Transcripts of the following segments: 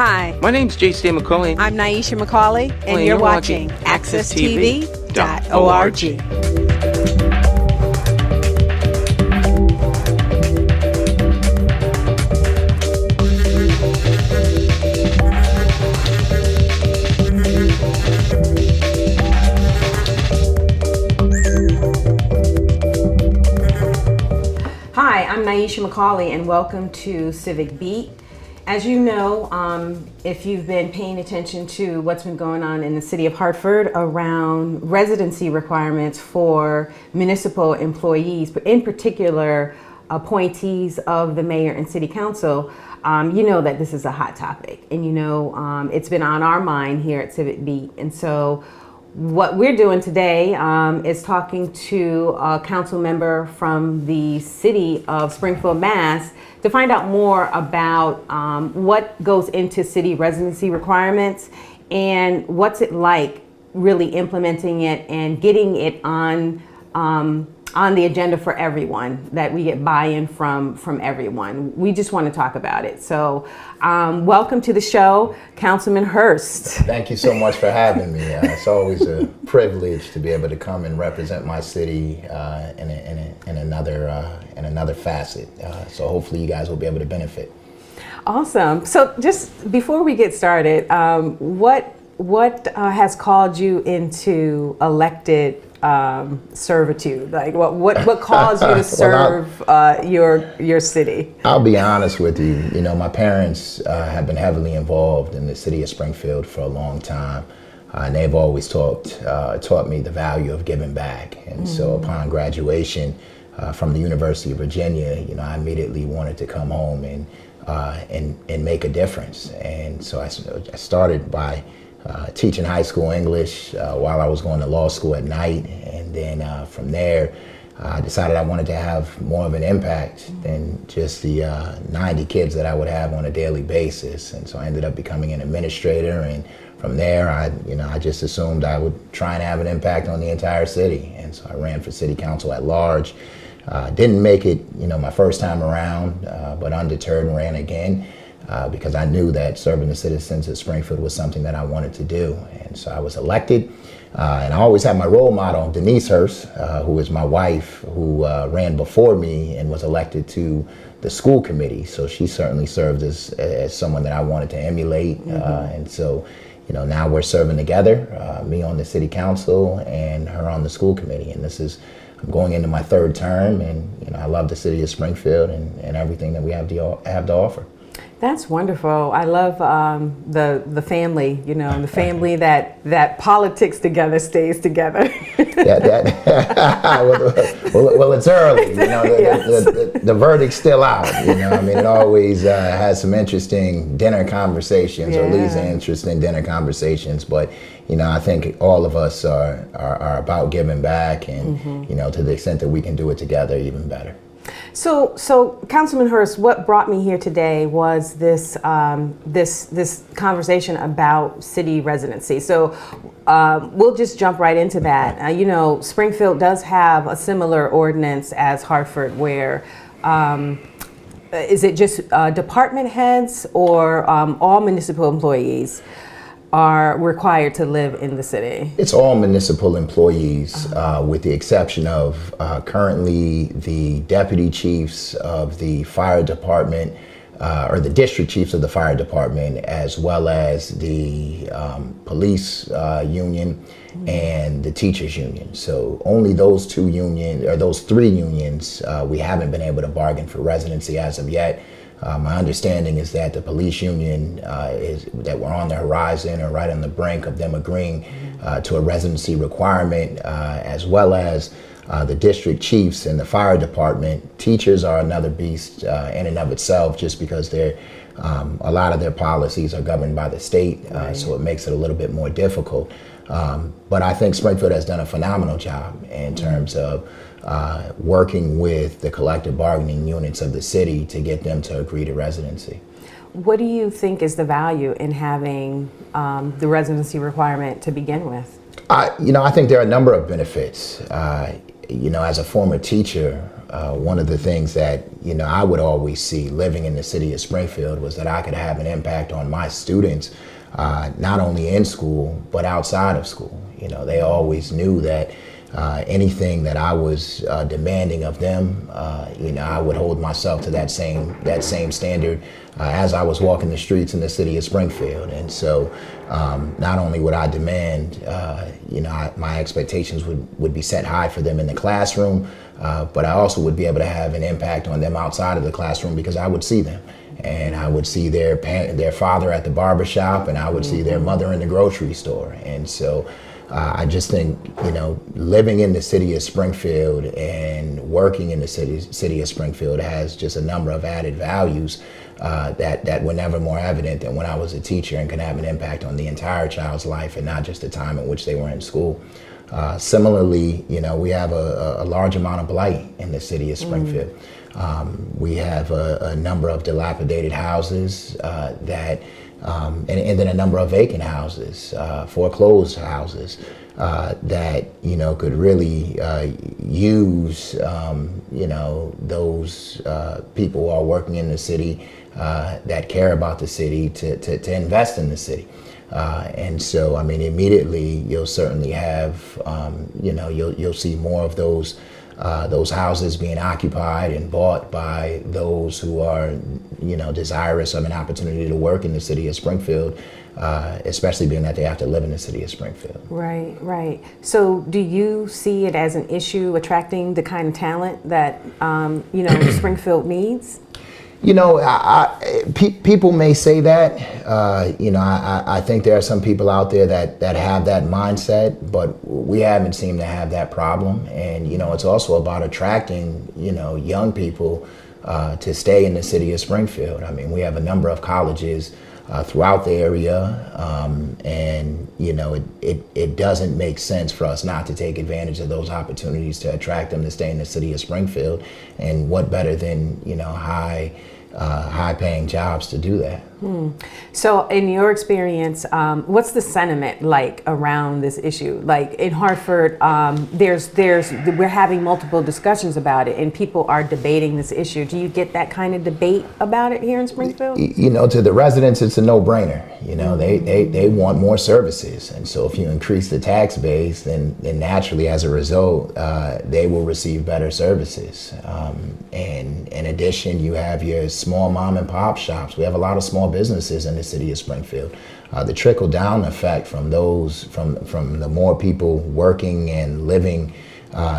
Hi, My name's Nyesha McCauley. I'm Nyesha McCauley, and you're watching AccessTV.org. Hi, I'm Nyesha McCauley, and welcome to Civic Beat. As you know, if you've been paying attention to what's been going on in the city of Hartford around residency requirements for municipal employees, but in particular, appointees of the mayor and city council, you know that this is a hot topic, and you know it's been on our mind here at Civic Beat. And so what we're doing today is talking to a council member from the city of Springfield, Mass, to find out more about what goes into city residency requirements and what's it like really implementing it and getting it on the agenda for everyone, that we get buy-in from everyone. We just want to talk about it. So welcome to the show, Councilman Hurst. Thank you so much for having me. It's always a privilege to be able to come and represent my city in another facet. So hopefully you guys will be able to benefit. Awesome. So just before we get started, what has called you into elected servitude? Like what caused you to serve your city? I'll be honest with you. You know, my parents have been heavily involved in the city of Springfield for a long time, and they've always taught me the value of giving back. And so upon graduation from the University of Virginia, you know, I immediately wanted to come home and make a difference. And so I started by teaching high school English while I was going to law school at night. And then from there, I decided I wanted to have more of an impact than just the 90 kids that I would have on a daily basis. And so I ended up becoming an administrator. And from there, I just assumed I would try and have an impact on the entire city. And so I ran for city council at large. Didn't make it, my first time around, but undeterred and ran again. Because I knew that serving the citizens of Springfield was something that I wanted to do. And so I was elected. And I always had my role model, Denise Hurst, who is my wife, who ran before me and was elected to the school committee. So she certainly served as someone that I wanted to emulate. And so, now we're serving together, me on the city council and her on the school committee. And I'm going into my third term, and I love the city of Springfield and everything that we have to offer. That's wonderful. I love the family, the family that politics together stays together. Well, it's early. Yes. The verdict's still out. It always has some interesting dinner conversations, or leads to interesting dinner conversations. But I think all of us are about giving back, and to the extent that we can do it together, even better. So Councilman Hurst, what brought me here today was this conversation about city residency. So we'll just jump right into that. Springfield does have a similar ordinance as Hartford, where is it just department heads or all municipal employees are required to live in the city? It's all municipal employees, with the exception of currently the deputy chiefs of the fire department, or the district chiefs of the fire department, as well as the police union and the teachers union. So only those three unions, we haven't been able to bargain for residency as of yet. My understanding is that the police union that we're on the horizon, or right on the brink of them agreeing to a residency requirement, as well as the district chiefs and the fire department. Teachers are another beast in and of itself, just because a lot of their policies are governed by the state, so it makes it a little bit more difficult. But I think Springfield has done a phenomenal job in terms of working with the collective bargaining units of the city to get them to agree to residency. What do you think is the value in having the residency requirement to begin with? I think there are a number of benefits. As a former teacher, one of the things that, I would always see living in the city of Springfield was that I could have an impact on my students, not only in school, but outside of school. They always knew that anything that I was demanding of them, I would hold myself to that same standard as I was walking the streets in the city of Springfield. And so not only would I demand, my expectations would be set high for them in the classroom, but I also would be able to have an impact on them outside of the classroom because I would see them. And I would see their father at the barbershop, and I would see their mother in the grocery store. And so I just think, living in the city of Springfield and working in the city of Springfield has just a number of added values that were never more evident than when I was a teacher and could have an impact on the entire child's life and not just the time in which they were in school. Similarly, we have a large amount of blight in the city of Springfield. We have a number of dilapidated houses and then a number of vacant houses, foreclosed houses that could really use those people who are working in the city that care about the city to invest in the city. And so, immediately you'll certainly have, you'll see more of those houses being occupied and bought by those who are, desirous of an opportunity to work in the city of Springfield, especially being that they have to live in the city of Springfield. Right. So do you see it as an issue attracting the kind of talent that, Springfield needs? People may say that. I think there are some people out there that have that mindset, but we haven't seemed to have that problem. And it's also about attracting young people to stay in the city of Springfield. We have a number of colleges throughout the area, and it doesn't make sense for us not to take advantage of those opportunities to attract them to stay in the city of Springfield. And what better than high-paying jobs to do that? So in your experience, what's the sentiment like around this issue? Like in Hartford, we're having multiple discussions about it and people are debating this issue. Do you get that kind of debate about it here in Springfield? To the residents, it's a no-brainer. They want more services. And so if you increase the tax base, then naturally as a result, they will receive better services. And in addition, you have your small mom and pop shops. We have a lot of small businesses in the city of Springfield. The trickle down effect from the more people working and living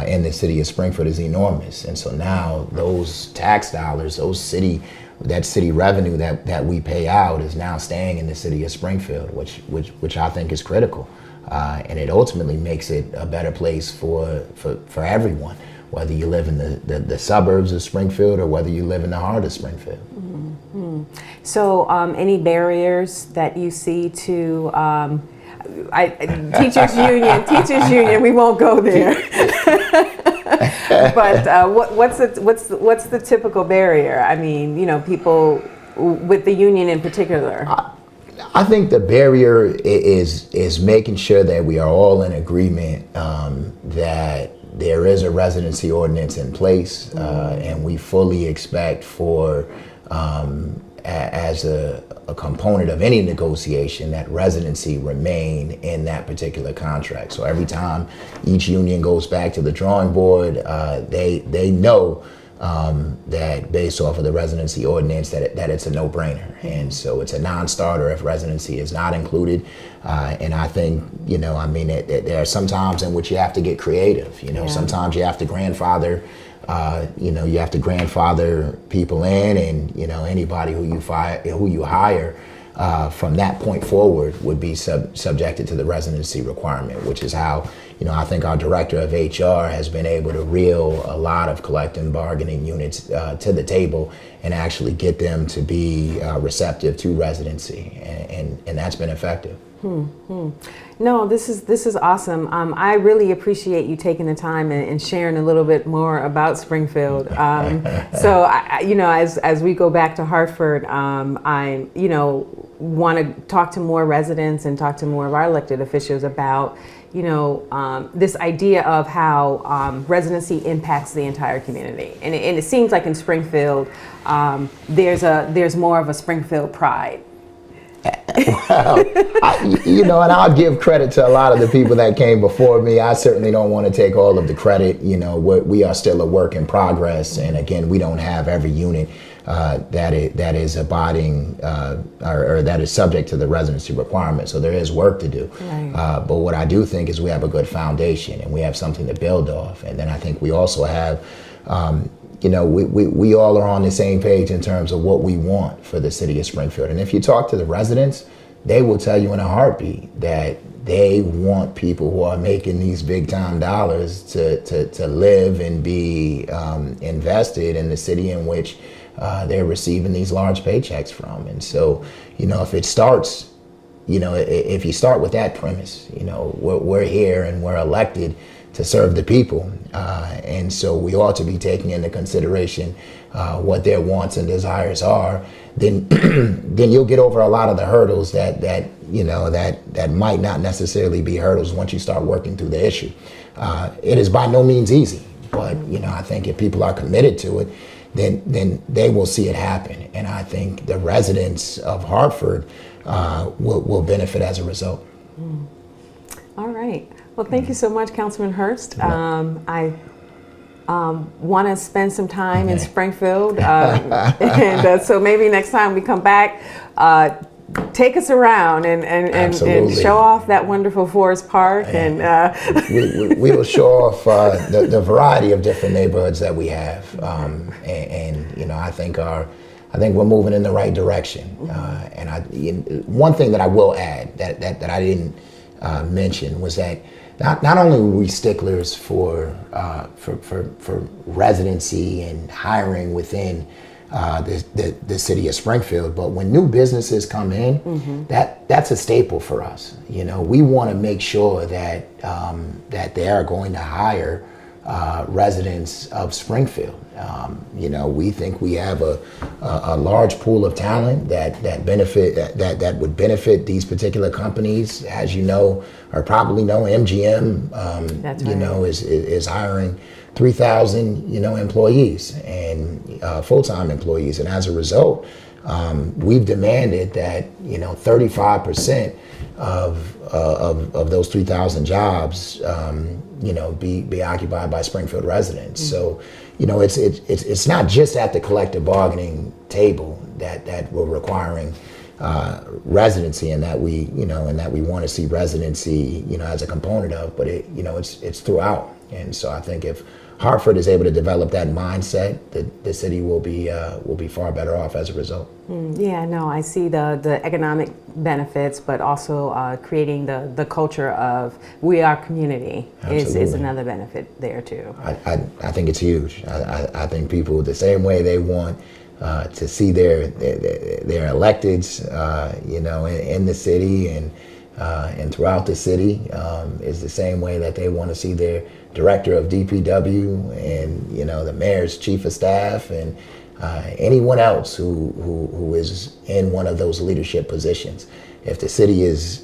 in the city of Springfield is enormous. And so now those tax dollars, that city revenue that we pay out is now staying in the city of Springfield, which I think is critical. And it ultimately makes it a better place for everyone, whether you live in the suburbs of Springfield or whether you live in the heart of Springfield. So any barriers that you see to teachers union, we won't go there. But what's the typical barrier? People with the union in particular. I think the barrier is making sure that we are all in agreement that there is a residency ordinance in place, and we fully expect for as a component of any negotiation that residency remain in that particular contract. So every time each union goes back to the drawing board, they know that based off of the residency ordinance that it's a no-brainer. And so it's a non-starter if residency is not included. And I think, there are some times in which you have to get creative. Sometimes you have to grandfather people in, and anybody who you hire from that point forward would be subjected to the residency requirement, which is how I think our director of HR has been able to reel a lot of collective bargaining units to the table and actually get them to be receptive to residency, and that's been effective. No, this is awesome. I really appreciate you taking the time and sharing a little bit more about Springfield. So, as we go back to Hartford, want to talk to more residents and talk to more of our elected officials about, this idea of how residency impacts the entire community. And it seems like in Springfield, there's more of a Springfield pride. Well, and I'll give credit to a lot of the people that came before me. I certainly don't want to take all of the credit. We are still a work in progress, and again, we don't have every unit that is abiding or that is subject to the residency requirement. So there is work to do. Right. But what I do think is we have a good foundation and we have something to build off. And then I think we also have we all are on the same page in terms of what we want for the city of Springfield. And if you talk to the residents, they will tell you in a heartbeat that they want people who are making these big time dollars to live and be invested in the city in which they're receiving these large paychecks from. And so, if it starts, if you start with that premise, we're here and we're elected to serve the people. And so we ought to be taking into consideration what their wants and desires are. Then you'll get over a lot of the hurdles that might not necessarily be hurdles once you start working through the issue. It is by no means easy, but I think if people are committed to it, then they will see it happen. And I think the residents of Hartford will benefit as a result. All right. Well, thank you so much, Councilman Hurst. I want to spend some time in Springfield, and so maybe next time we come back, take us around and show off that wonderful Forest Park, and we will show off the variety of different neighborhoods that we have, and I think we're moving in the right direction. And one thing that I will add that I didn't mention was that not only were we sticklers for residency and hiring within the city of Springfield, but when new businesses come in, that's a staple for us. We want to make sure that they are going to hire residents of Springfield. We think we have a large pool of talent that would benefit these particular companies. As you know, or probably know, MGM That's right. is hiring 3,000 employees and full-time employees, and as a result, we've demanded that 35% of those 3,000 jobs be occupied by Springfield residents. So it's not just at the collective bargaining table that we're requiring residency, and that we want to see residency as a component of, but it's throughout. And so I think if Hartford is able to develop that mindset, the city will be far better off as a result. Yeah, no, I see the economic benefits, but also creating the culture of we are community is another benefit there too. I think it's huge. I think people, the same way they want to see their electeds, in the city and throughout the city, is the same way that they want to see their director of DPW and the mayor's chief of staff and anyone else who is in one of those leadership positions. If the city is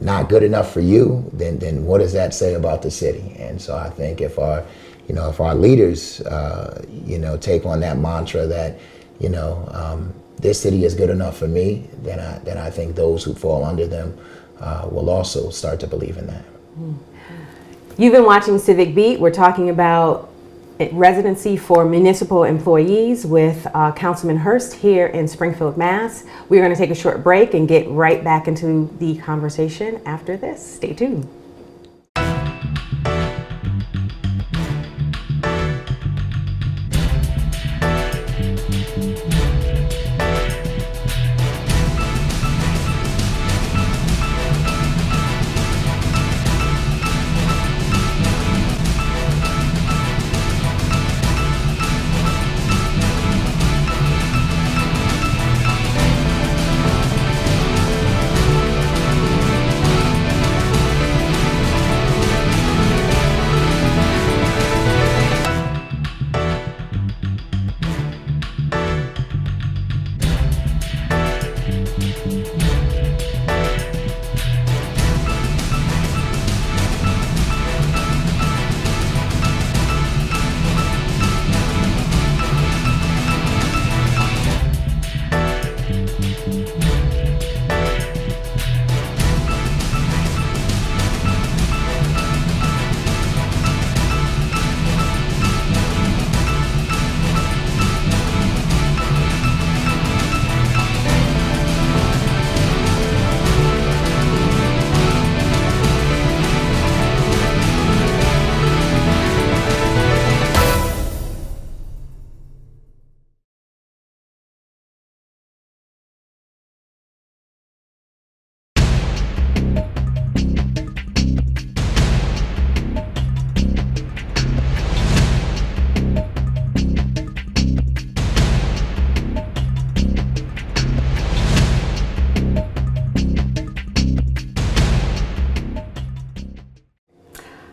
not good enough for you, then what does that say about the city? And so I think if our leaders take on that mantra that this city is good enough for me, then I think those who fall under them will also start to believe in that. You've been watching Civic Beat. We're talking about residency for municipal employees with Councilman Hurst here in Springfield, Mass. We're going to take a short break and get right back into the conversation after this. Stay tuned.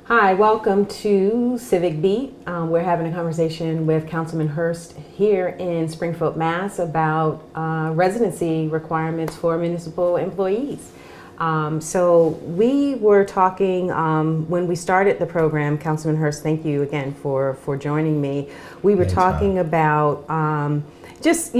Hi, welcome to Civic Beat. We're having a conversation with Councilman Hurst here in Springfield, Mass. about residency requirements for municipal employees. So we were talking when we started the program. Councilman Hurst, thank you again for joining me. We were talking about just,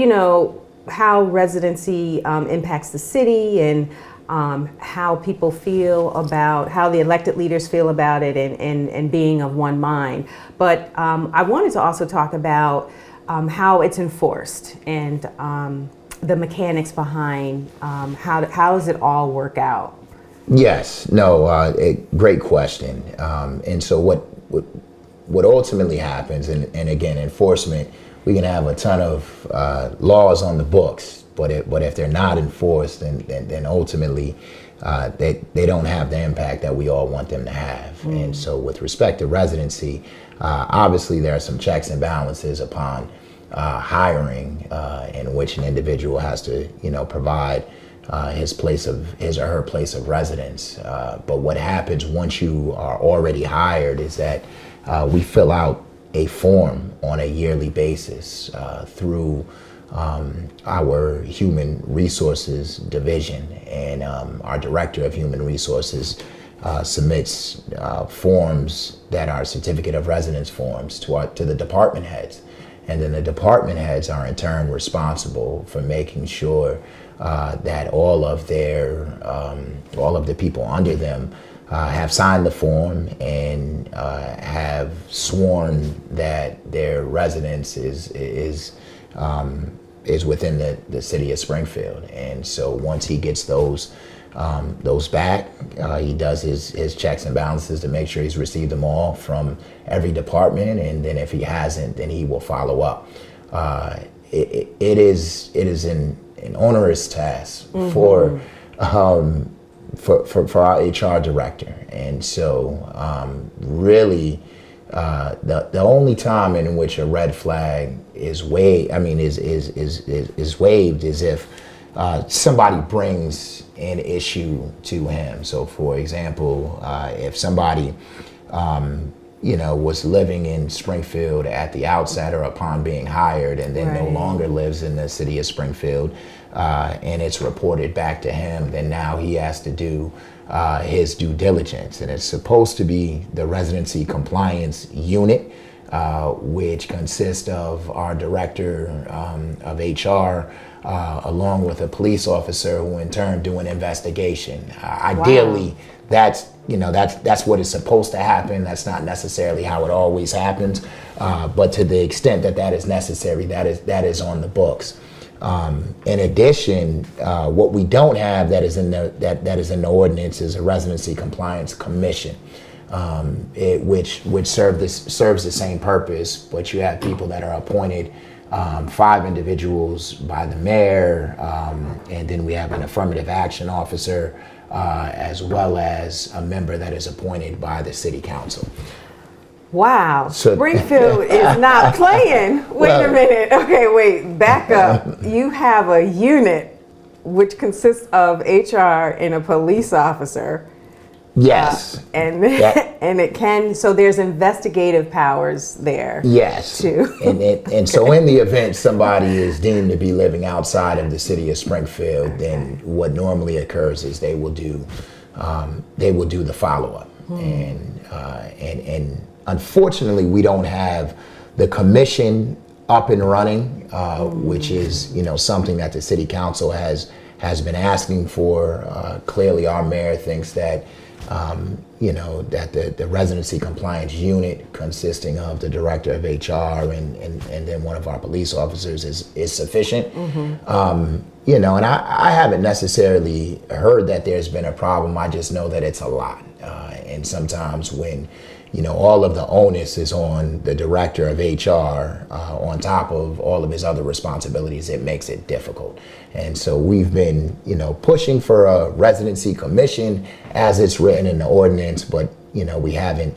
how residency impacts the city and how people feel about, how the elected leaders feel about it and being of one mind. But I wanted to also talk about how it's enforced and the mechanics behind how does it all work out? Yes, no, great question. And so what ultimately happens, and again, enforcement, we can have a ton of laws on the books, but if they're not enforced, then ultimately they don't have the impact that we all want them to have. And so with respect to residency, obviously there are some checks and balances upon hiring in which an individual has to, provide his or her place of residence. But what happens once you are already hired is that we fill out a form on a yearly basis through our Human Resources Division, and our Director of Human Resources submits forms that are certificate of residence forms to the department heads. And then the department heads are in turn responsible for making sure that all of the people under them have signed the form and have sworn that their residence is within the city of Springfield. And so once he gets those back, he does his checks and balances to make sure he's received them all from every department, and then if he hasn't, then he will follow up. It is an onerous task for our HR director, and so really the only time in which a red flag is waived, is waived, is if somebody brings an issue to him. So, for example, if somebody was living in Springfield at the outset or upon being hired, and then no longer lives in the city of Springfield, and it's reported back to him, then now he has to do his due diligence. And it's supposed to be the Residency Compliance Unit, which consists of our Director of HR, along with a police officer who in turn do an investigation. Ideally, that's what is supposed to happen. That's not necessarily how it always happens, but to the extent that is necessary, that is on the books. In addition, what we don't have that is in the ordinance is a Residency Compliance Commission, which serves the same purpose, but you have people that are appointed, 5 individuals by the mayor, and then we have an affirmative action officer, as well as a member that is appointed by the city council. Wow, Springfield is not playing. Wait a minute. Okay, wait, back up. You have a unit which consists of HR and a police officer. Yes. And it can, so there's investigative powers there. Yes. Too. And so in the event somebody is deemed to be living outside of the city of Springfield, then what normally occurs is they will do the follow-up. And unfortunately, we don't have the commission up and running, which is something that the city council has been asking for. Clearly, our mayor thinks that that the Residency Compliance Unit, consisting of the Director of HR and then one of our police officers, is sufficient. And I haven't necessarily heard that there's been a problem. I just know that it's a lot, and sometimes when all of the onus is on the Director of HR, on top of all of his other responsibilities, it makes it difficult. And so we've been, pushing for a residency commission as it's written in the ordinance, but we haven't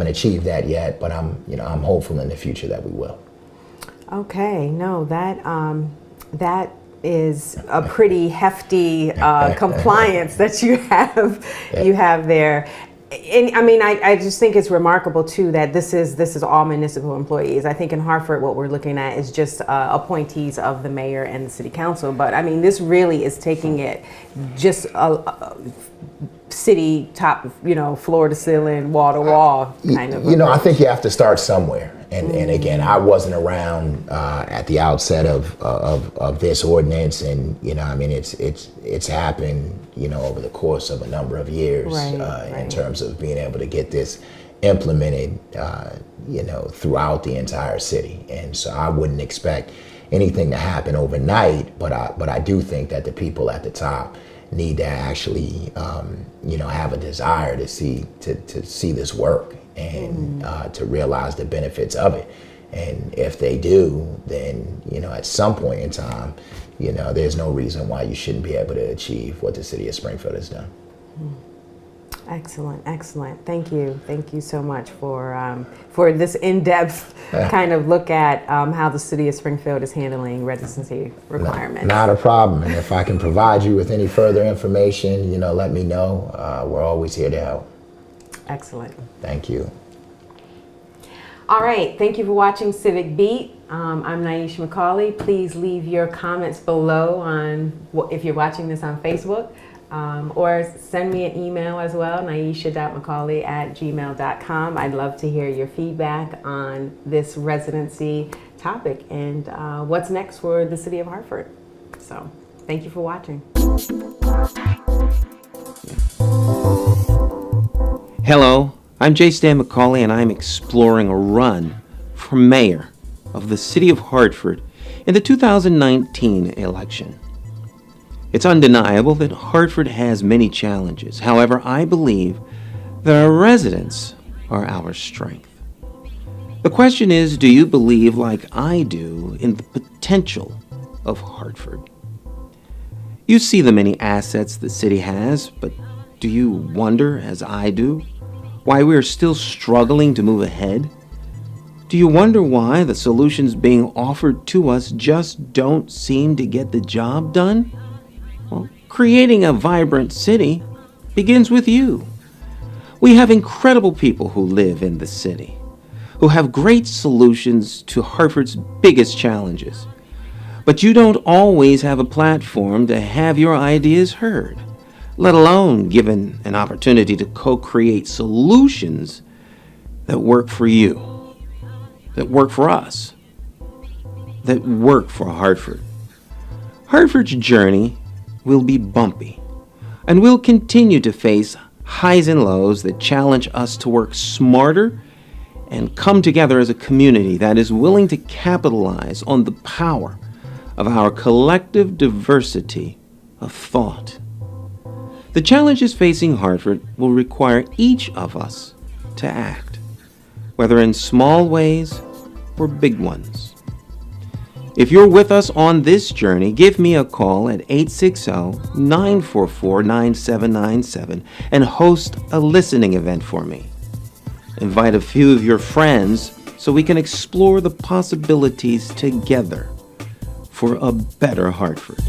achieved that yet. But I'm hopeful in the future that we will. Okay, no, that is a pretty hefty compliance that you have there. And I mean, I just think it's remarkable too that this is all municipal employees. I think in Hartford, what we're looking at is just appointees of the mayor and the city council. But I mean, this really is taking it just a city top, floor to ceiling, wall to wall kind of. I think you have to start somewhere. And again, I wasn't around at the outset of this ordinance, and it's happened over the course of a number of years in terms of being able to get this implemented throughout the entire city. And so I wouldn't expect anything to happen overnight, but I do think that the people at the top need to actually have a desire to see this work and to realize the benefits of it. And if they do, then at some point in time, there's no reason why you shouldn't be able to achieve what the city of Springfield has done. Excellent. Thank you so much for this in-depth kind of look at how the city of Springfield is handling residency requirements. Not a problem. And if I can provide you with any further information, let me know. We're always here to help. Excellent. Thank you. All right. Thank you for watching Civic Beat. I'm Nyesha McCauley. Please leave your comments below on if you're watching this on Facebook. Or send me an email as well, nyesha.mccauley@gmail.com. I'd love to hear your feedback on this residency topic and what's next for the city of Hartford. So, thank you for watching. Hello, I'm J. Stan McCauley, and I'm exploring a run for mayor of the city of Hartford in the 2019 election. It's undeniable that Hartford has many challenges. However, I believe that our residents are our strength. The question is, do you believe, like I do, in the potential of Hartford? You see the many assets the city has, but do you wonder, as I do, why we are still struggling to move ahead? Do you wonder why the solutions being offered to us just don't seem to get the job done? Well, creating a vibrant city begins with you. We have incredible people who live in the city, who have great solutions to Hartford's biggest challenges. But you don't always have a platform to have your ideas heard, let alone given an opportunity to co-create solutions that work for you, that work for us, that work for Hartford. Hartford's journey will be bumpy, and we'll continue to face highs and lows that challenge us to work smarter and come together as a community that is willing to capitalize on the power of our collective diversity of thought. The challenges facing Hartford will require each of us to act, whether in small ways or big ones. If you're with us on this journey, give me a call at 860-944-9797 and host a listening event for me. Invite a few of your friends so we can explore the possibilities together for a better Hartford.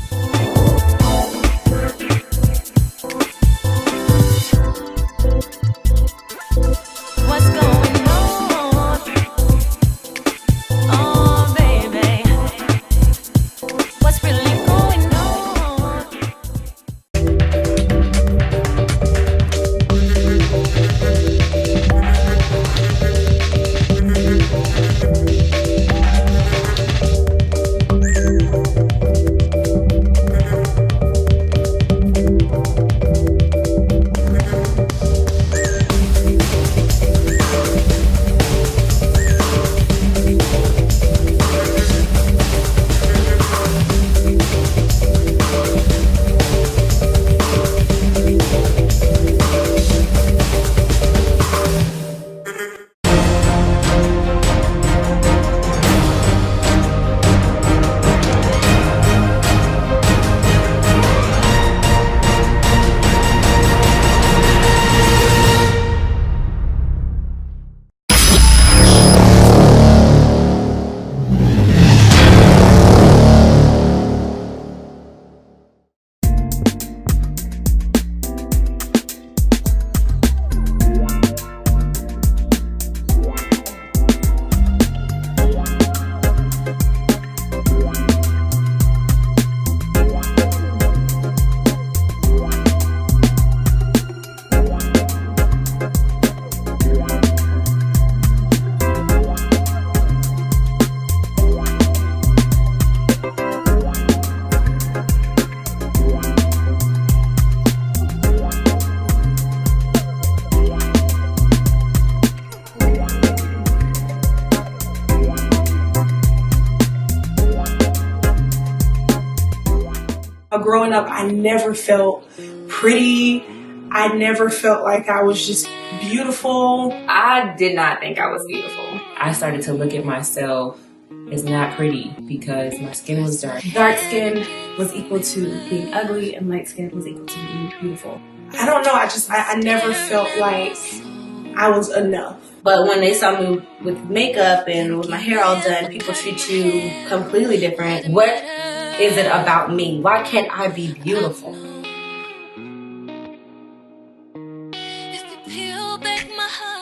growing up, I never felt pretty. I never felt like I was just beautiful. I did not think I was beautiful. I started to look at myself as not pretty because my skin was dark. Dark skin was equal to being ugly and light skin was equal to being beautiful. I don't know, I never felt like I was enough. But when they saw me with makeup and with my hair all done, people treat you completely different. What is it about me? Why can't I be beautiful? If you peel back my heart